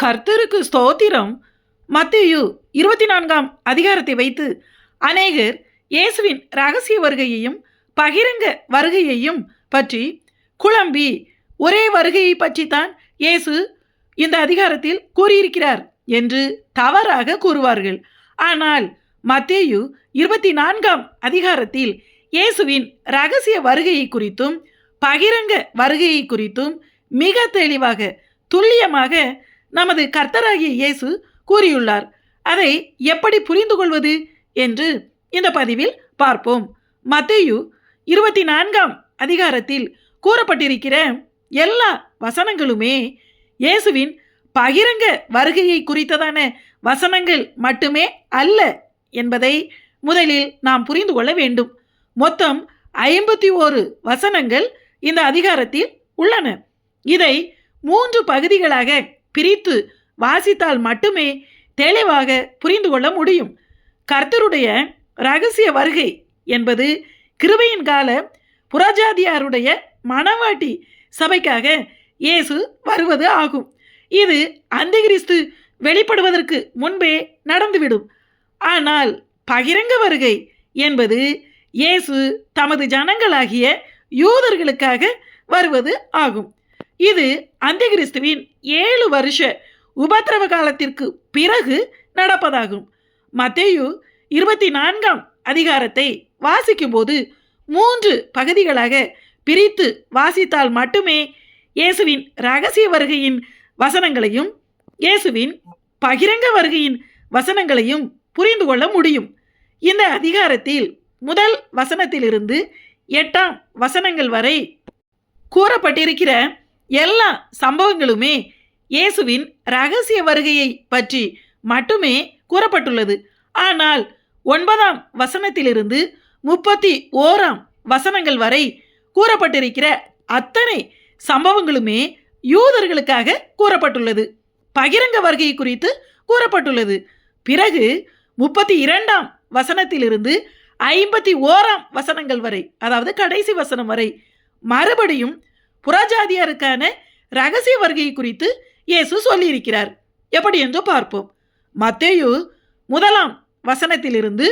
கர்த்தருக்கு ஸ்தோத்திரம். மத்தேயு 24ஆம் அதிகாரத்தை வைத்து அநேகர் இயேசுவின் ரகசிய வருகையையும் பகிரங்க வருகையையும் பற்றி குழம்பி ஒரே வருகையை பற்றித்தான் இயேசு இந்த அதிகாரத்தில் கூறியிருக்கிறார் என்று தவறாக கூறுவார்கள். ஆனால் மத்தேயு 24ஆம் அதிகாரத்தில் இயேசுவின் ரகசிய வருகையை குறித்தும் பகிரங்க வருகையை குறித்தும் மிக தெளிவாக துல்லியமாக நமது கர்த்தராகிய இயேசு கூறியுள்ளார். அதை எப்படி புரிந்து கொள்வது என்று இந்த பதிவில் பார்ப்போம். மத்தேயு 24ஆம் அதிகாரத்தில் கூறப்பட்டிருக்கிற எல்லா வசனங்களுமே இயேசுவின் பகிரங்க வருகையை குறித்ததான வசனங்கள் மட்டுமே அல்ல என்பதை முதலில் நாம் புரிந்து கொள்ள வேண்டும். மொத்தம் 51 வசனங்கள் இந்த அதிகாரத்தில் உள்ளன. இதை 3 பகுதிகளாக பிரித்து வாசித்தால் மட்டுமே தெளிவாக புரிந்து கொள்ள முடியும். கர்த்தருடைய இரகசிய வருகை என்பது கிருபையின் கால புறஜாதியாருடைய மணவாட்டி சபைக்காக இயேசு வருவது ஆகும். இது அந்திகிறிஸ்து வெளிப்படுவதற்கு முன்பே நடந்துவிடும். ஆனால் பகிரங்க வருகை என்பது இயேசு தமது ஜனங்களாகிய யூதர்களுக்காக வருவது ஆகும். இது அந்திகிறிஸ்துவின் 7 வருஷ உபத்திரவ காலத்திற்கு பிறகு நடப்பதாகும். மத்தேயு 24ஆம் அதிகாரத்தை வாசிக்கும்போது 3 பகுதிகளாக பிரித்து வாசித்தால் மட்டுமே இயேசுவின் இரகசிய வருகையின் வசனங்களையும் இயேசுவின் பகிரங்க வருகையின் வசனங்களையும் புரிந்து கொள்ள முடியும். இந்த அதிகாரத்தில் முதல் வசனத்திலிருந்து 8ஆம் வசனங்கள் வரை கூறப்பட்டிருக்கிற எல்லா சம்பவங்களுமே இயேசுவின் இரகசிய வருகையை பற்றி மட்டுமே கூறப்பட்டுள்ளது. ஆனால் 9ஆம் வசனத்திலிருந்து 31ஆம் வசனங்கள் வரை கூறப்பட்டிருக்கிற அத்தனை சம்பவங்களுமே யூதர்களுக்காக கூறப்பட்டுள்ளது. பகிரங்க வருகை குறித்து கூறப்பட்டுள்ளது. பிறகு 32ஆம் வசனத்திலிருந்து 51ஆம் வசனங்கள் வரை, அதாவது கடைசி வசனம் வரை மறுபடியும் புறஜாதியாருக்கான இரகசிய வருகை குறித்து இயேசு சொல்லியிருக்கிறார். எப்படி என்று பார்ப்போம். மத்தேயு 1ஆம் வசனத்திலிருந்து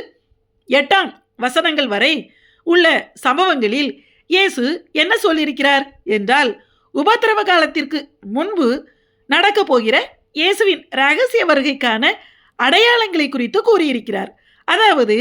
8ஆம் வசனங்கள் வரை உள்ள சம்பவங்களில் இயேசு என்ன சொல்லியிருக்கிறார் என்றால், உபத்திரவ காலத்திற்கு முன்பு நடக்க போகிற இயேசுவின் இரகசிய வருகைக்கான அடையாளங்களை குறித்து கூறியிருக்கிறார். அதாவது,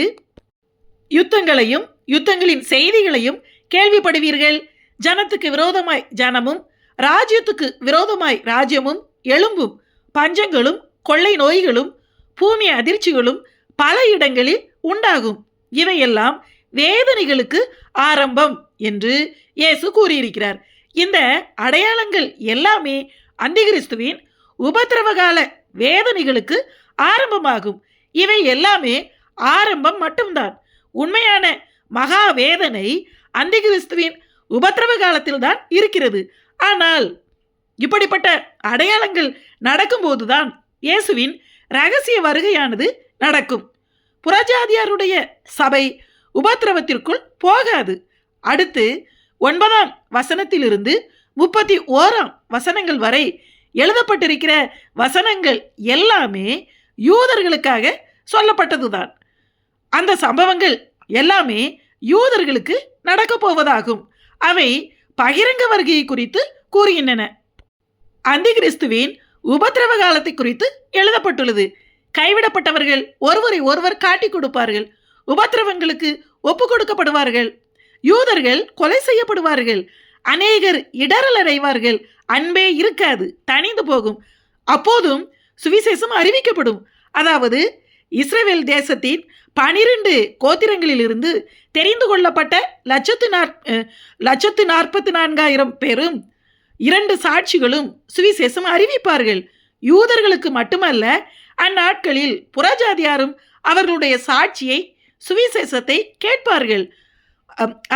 யுத்தங்களையும் யுத்தங்களின் செய்திகளையும் கேள்விப்படுவீர்கள். ஜனத்துக்கு விரோதமாய் ஜனமும் ராஜ்யத்துக்கு விரோதமாய் ராஜ்யமும் எழும்பும். பஞ்சங்களும் கொள்ளை நோய்களும் பூமி அதிர்ச்சிகளும் பல இடங்களில் உண்டாகும். இவையெல்லாம் வேதனைகளுக்கு ஆரம்பம் என்று இயேசு கூறியிருக்கிறார். இந்த அடையாளங்கள் எல்லாமே அந்திகிறிஸ்துவின் உபத்திரவகால வேதனைகளுக்கு ஆரம்பமாகும். இவை எல்லாமே ஆரம்பம் மட்டும்தான். உண்மையான மகா வேதனை அந்திகிறிஸ்துவின் உபத்திரவ காலத்தில் தான் இருக்கிறது. ஆனால் இப்படிப்பட்ட அடையாளங்கள் நடக்கும்போதுதான் இயேசுவின் இரகசிய வருகையானது நடக்கும். புறஜாதியாருடைய சபை உபத்திரவத்திற்குள் போகாது. அடுத்து 9ஆம் வசனத்திலிருந்து 31ஆம் வசனங்கள் வரை எழுதப்பட்டிருக்கிற வசனங்கள் எல்லாமே யூதர்களுக்காக சொல்லப்பட்டதுதான். அந்த சம்பவங்கள் எல்லாமே யூதர்களுக்கு நடக்கப் போவதாகும். அவை பகிரங்க வருகையை குறித்து கூறுகின்றன. அந்திகிறிஸ்துவின் உபத்திரவ காலத்தை குறித்து எழுதப்பட்டுள்ளது. கைவிடப்பட்டவர்கள் ஒருவரை ஒருவர் காட்டி கொடுப்பார்கள். உபத்திரவங்களுக்கு ஒப்பு கொடுக்கப்படுவார்கள். யூதர்கள் கொலை செய்யப்படுவார்கள். அநேகர் இடரல் அடைவார்கள். அன்பே இருக்காது, தனிந்து போகும். அப்போதும் சுவிசேஷம் அறிவிக்கப்படும். அதாவது, இஸ்ரவேல் தேசத்தின் 12 கோத்திரங்களிலிருந்து தெரிந்து கொள்ளப்பட்ட 1,44,000 பேரும் 2 சாட்சிகளும் சுவிசேஷம் அறிவிப்பார்கள். யூதர்களுக்கு மட்டுமல்ல, அந்நாட்களில் புறஜாதியாரும் அவர்களுடைய சாட்சியை சுவிசேஷத்தை கேட்பார்கள்.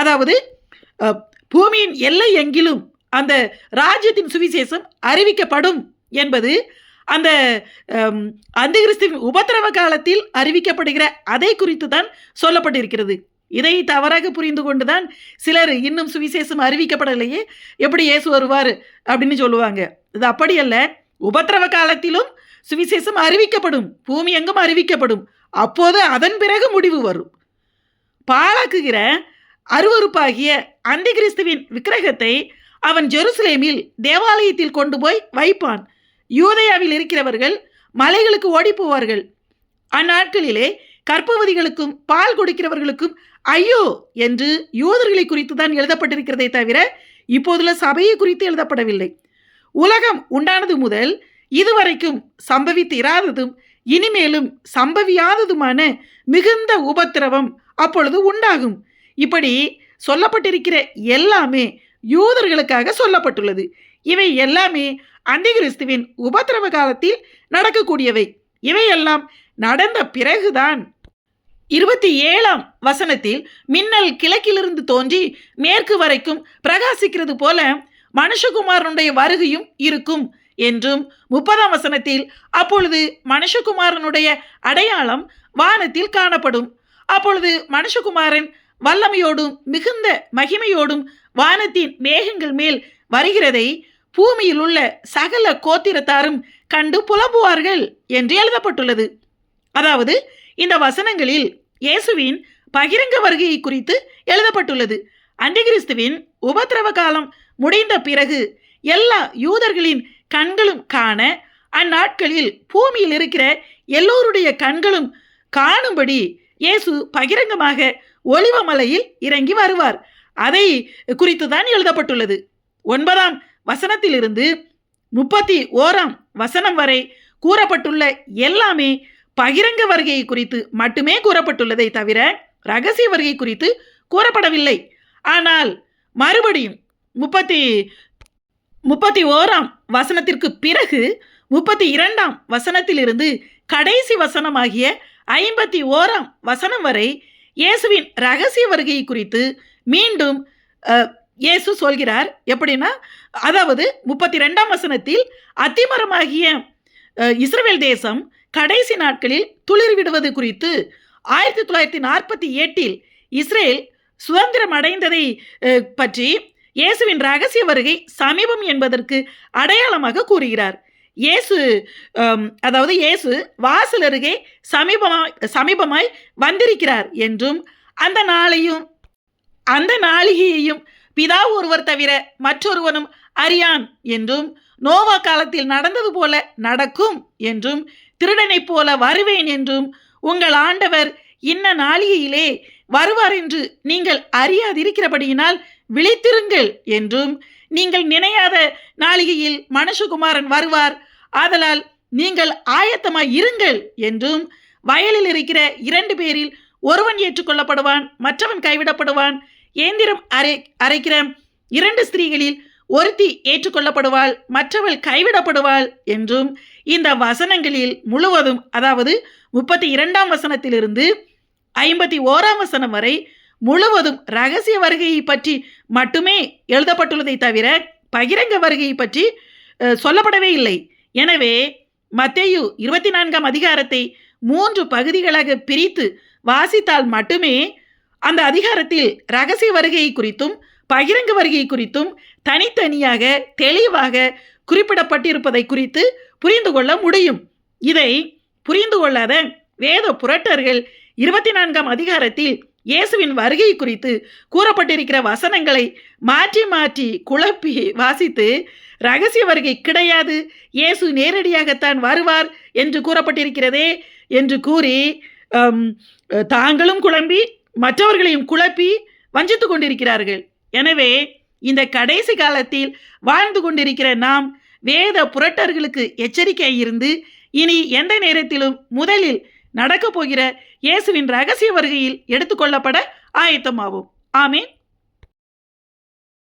அதாவது, பூமியின் எல்லை எங்கிலும் அந்த ராஜ்யத்தின் சுவிசேஷம் அறிவிக்கப்படும் என்பது அந்த அந்திகிறிஸ்துவின் உபத்திரவ காலத்தில் அறிவிக்கப்படுகிற அதை குறித்து தான் சொல்லப்பட்டிருக்கிறது. இதை தவறாக புரிந்து கொண்டுதான் சிலர் இன்னும் சுவிசேஷம் அறிவிக்கப்படலையே, எப்படி இயேசு வருவார் அப்படின்னு சொல்லுவாங்க. இது அப்படியல்ல. உபத்திரவ காலத்திலும் சுவிசேஷம் அறிவிக்கப்படும், பூமி எங்கும் அறிவிக்கப்படும். அப்போது அதன் பிறகு முடிவு வரும். பாழாக்குகிற அருவருப்பாகிய அந்தி கிறிஸ்துவின் விக்கிரகத்தை அவன் ஜெருசலேமில் தேவாலயத்தில் கொண்டு போய் வைப்பான். யூதேயாவில் இருக்கிறவர்கள் மலைகளுக்கு ஓடி போவார்கள். அந்நாட்களிலே கர்ப்பவதிகளுக்கும் பால் கொடுக்கிறவர்களுக்கும் ஐயோ என்று யூதர்களை குறித்து தான் எழுதப்பட்டிருக்கிறதை தவிர இப்போதுள்ள சபையை குறித்து எழுதப்படவில்லை. உலகம் உண்டானது முதல் இதுவரைக்கும் சம்பவித்து இராததும் இனிமேலும் சம்பவியாததுமான மிகுந்த உபத்திரவம் அப்பொழுது உண்டாகும். இப்படி சொல்லப்பட்டிருக்கிற எல்லாமே யூதர்களுக்காக சொல்லப்பட்டுள்ளது. இவை எல்லாமே அந்திகிறிஸ்துவின் உபத்திரவ காலத்தில் நடக்கக்கூடியவை. இவையெல்லாம் நடந்த பிறகுதான் 27ஆம் வசனத்தில் மின்னல் கிழக்கிலிருந்து தோன்றி மேற்கு வரைக்கும் பிரகாசிக்கிறது போல மனுஷகுமாரனுடைய வருகையும் இருக்கும் என்றும் 30ஆம் வசனத்தில் அப்பொழுது மனுஷகுமாரனுடைய அடையாளம் வானத்தில் காணப்படும். அப்பொழுது மனுஷகுமாரன் வல்லமையோடும் மிகுந்த மகிமையோடும் வானத்தின் மேகங்கள் மேல் வருகிறதை பூமியில் உள்ள சகல கோத்திரத்தாரும் கண்டு புலம்புவார்கள் என்று எழுதப்பட்டுள்ளது. அதாவது இந்த வசனங்களில் இயேசுவின் பகிரங்க வருகையை குறித்து எழுதப்பட்டுள்ளது. அந்திகிறிஸ்துவின் உபத்திரவ காலம் முடிந்த பிறகு எல்லா யூதர்களின் கண்களும் காண, அந்நாட்களில் பூமியில் இருக்கிற எல்லோருடைய கண்களும் காணும்படி இயேசு பகிரங்கமாக ஒலிவமலையில் இறங்கி வருவார். அதை குறித்து தான் எழுதப்பட்டுள்ளது. 9ஆம் வசனத்திலிருந்து 31ஆம் வசனம் வரை கூறப்பட்டுள்ள எல்லாமே பகிரங்க வருகையை குறித்து மட்டுமே கூறப்பட்டுள்ளதை தவிர ரகசிய வருகை குறித்து கூறப்படவில்லை. ஆனால் மறுபடியும் 31ஆம் வசனத்திற்கு பிறகு 32ஆம் வசனத்திலிருந்து கடைசி வசனமாகிய 51ஆம் வசனம் வரை இயேசுவின் ரகசிய வருகையை குறித்து மீண்டும் இயேசு சொல்கிறார். எப்படின்னா, அதாவது 32ஆம் வசனத்தில் அத்திமரமாகிய இஸ்ரவேல் தேசம் கடைசி நாட்களில் துளிர் விடுவது குறித்து 1948 இஸ்ரேல் சுதந்திரம் அடைந்ததை பற்றி இயேசுவின் ரகசிய வருகை சமீபம் என்பதற்கு அடையாளமாக கூறுகிறார். இயேசு வாசல் அருகே சமீபமாய் வந்திருக்கிறார் என்றும் அந்த நாளிகையையும் பிதா ஒருவர் தவிர மற்றொருவனும் அறியான் என்றும் நோவா காலத்தில் நடந்தது போல நடக்கும் என்றும் திருடனைப் போல வருவேன் என்றும் உங்கள் ஆண்டவர் இன்ன நாளிகையிலே வருவார் என்று நீங்கள் அறியாதிருக்கிறபடியினால் விழித்திருங்கள் என்றும் நீங்கள் நினையாத நாளிகையில் மனுஷகுமாரன் வருவார், ஆதலால் நீங்கள் ஆயத்தமாய் இருங்கள் என்றும் வயலில் இருக்கிற 2 பேரில் ஒருவன் ஏற்றுக்கொள்ளப்படுவான், மற்றவன் கைவிடப்படுவான். ஏந்திரம் அரைக்கிற 2 ஸ்திரீகளில் ஒருத்தி ஏற்றுக்கொள்ளப்படுவாள், மற்றவள் கைவிடப்படுவாள் என்றும் இந்த வசனங்களில் முழுவதும், அதாவது 32ஆம் வசனத்திலிருந்து 51ஆம் வசனம் வரை முழுவதும் ரகசிய வருகையை பற்றி மட்டுமே எழுதப்பட்டுள்ளதை தவிர பகிரங்க வருகையை பற்றி சொல்லப்படவே இல்லை. எனவே மத்தேயு 24ஆம் அதிகாரத்தை 3 பகுதிகளாக பிரித்து வாசித்தால் மட்டுமே அந்த அதிகாரத்தில் ரகசிய வருகையை குறித்தும் பகிரங்க வருகை குறித்தும் தனித்தனியாக தெளிவாக குறிப்பிடப்பட்டிருப்பதை குறித்து புரிந்து கொள்ள முடியும். இதை புரிந்து கொள்ளாத வேத புரட்டர்கள் 24ஆம் அதிகாரத்தில் இயேசுவின் வருகை குறித்து கூறப்பட்டிருக்கிற வசனங்களை மாற்றி மாற்றி குழப்பி வாசித்து ரகசிய வருகை கிடையாது, இயேசு நேரடியாகத்தான் வருவார் என்று கூறப்பட்டிருக்கிறதே என்று கூறி தாங்களும் குழம்பி மற்றவர்களையும் குழப்பி வஞ்சித்து கொண்டிருக்கிறார்கள். எனவே இந்த கடைசி காலத்தில் வாழ்ந்து கொண்டிருக்கிற நாம் வேத புரட்டர்களுக்கு எச்சரிக்கை இருந்து இனி எந்த நேரத்திலும் முதலில் நடக்கப் போகிற இயேசுவின் ரகசிய வருகையில் எடுத்துக்கொள்ளப்பட ஆயத்தமாவோம். ஆமேன்.